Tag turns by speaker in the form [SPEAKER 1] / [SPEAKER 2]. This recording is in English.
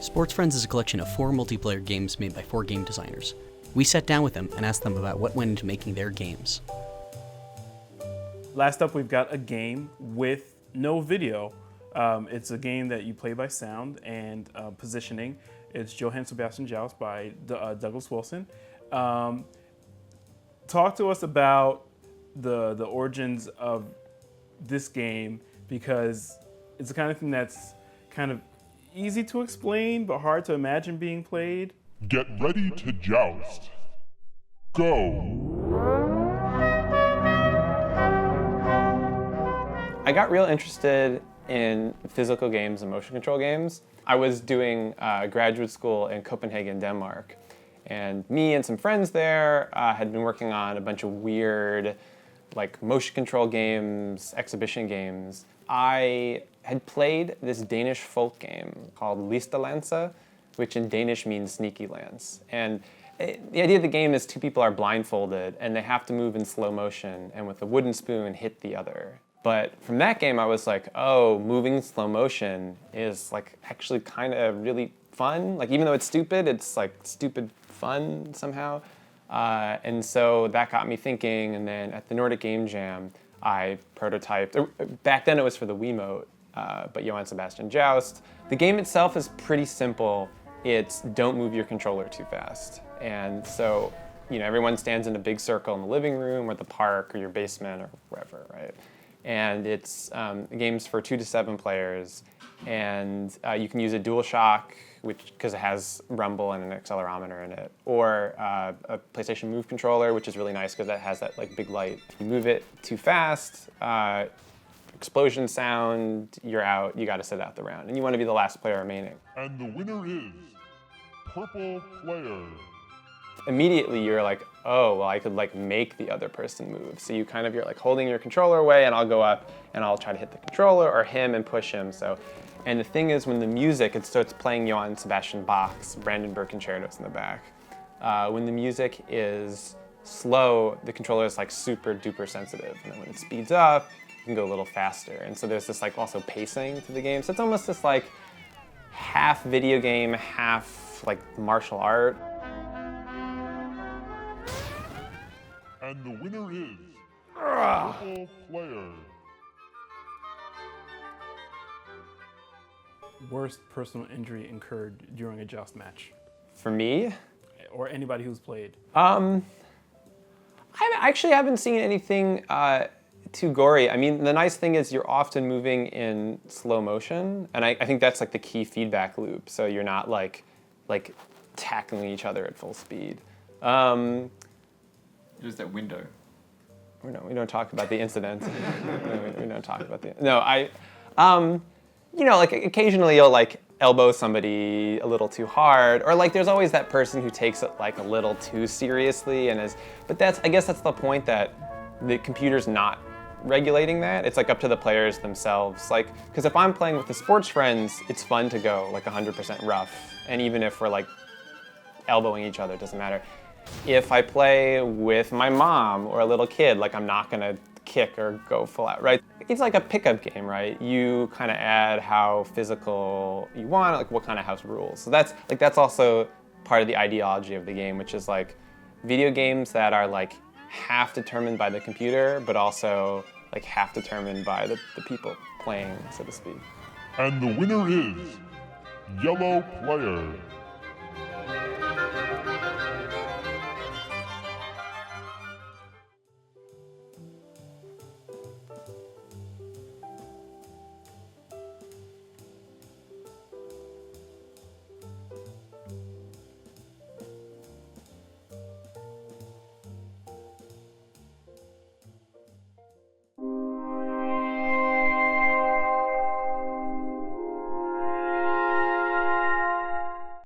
[SPEAKER 1] Sportsfriends is a collection of 4 multiplayer games made by 4 game designers. We sat down with them and asked them about what went into making their games.
[SPEAKER 2] Last up, we've got a game with no video. It's a game that you play by sound and positioning. It's Johann Sebastian Joust by Douglas Wilson. Talk to us about the origins of this game, because it's the kind of thing that's kind of easy to explain but hard to imagine being played.
[SPEAKER 3] Get ready to joust. Go!
[SPEAKER 4] I got real interested in physical games and motion control games. I was doing graduate school in Copenhagen, Denmark, and me and some friends there had been working on a bunch of weird motion control games, exhibition games. I had played this Danish folk game called Listerlanse, which in Danish means sneaky lance. And the idea of the game is 2 people are blindfolded and they have to move in slow motion and with a wooden spoon hit the other. But from that game I was like, oh, moving in slow motion is actually kind of really fun. Even though it's stupid fun somehow. And so that got me thinking, and then at the Nordic Game Jam, I prototyped, back then it was for the Wiimote, but Johann Sebastian Joust. The game itself is pretty simple. It's don't move your controller too fast. And so, everyone stands in a big circle in the living room or the park or your basement or wherever, right? And it's games for 2 to 7 players, and you can use a DualShock, because it has rumble and an accelerometer in it, or a PlayStation Move controller, which is really nice because that has that big light. If you move it too fast, explosion sound, you're out. You got to sit out the round, and you want to be the last player remaining.
[SPEAKER 3] And the winner is purple player.
[SPEAKER 4] Immediately you're like, oh, well, I could make the other person move. So you you're holding your controller away, and I'll go up and I'll try to hit the controller or him and push him. And the thing is, when the music, it starts playing Johann Sebastian Bach's Brandenburg Concertos in the back. When the music is slow, the controller is super duper sensitive. And then when it speeds up, you can go a little faster. And so there's this also pacing to the game. So it's almost this half video game, half martial art.
[SPEAKER 3] And the winner is purple player.
[SPEAKER 2] Worst personal injury incurred during a Joust match?
[SPEAKER 4] For me?
[SPEAKER 2] Or anybody who's played?
[SPEAKER 4] I actually haven't seen anything too gory. I mean, the nice thing is you're often moving in slow motion, and I think that's the key feedback loop. So you're not tackling each other at full speed.
[SPEAKER 5] There's that window.
[SPEAKER 4] We don't talk about the incident. we don't talk about the. No, occasionally you'll elbow somebody a little too hard, or there's always that person who takes it a little too seriously and is. But I guess that's the point, that the computer's not regulating that. It's up to the players themselves. Because if I'm playing with the sports friends, it's fun to go 100% rough, and even if we're elbowing each other, it doesn't matter. If I play with my mom or a little kid, I'm not gonna kick or go full out, right? It's like a pickup game, right? You kind of add how physical you want, what kind of house rules. So that's also part of the ideology of the game, which is video games that are half determined by the computer, but also half determined by the people playing, so to speak.
[SPEAKER 3] And the winner is yellow player.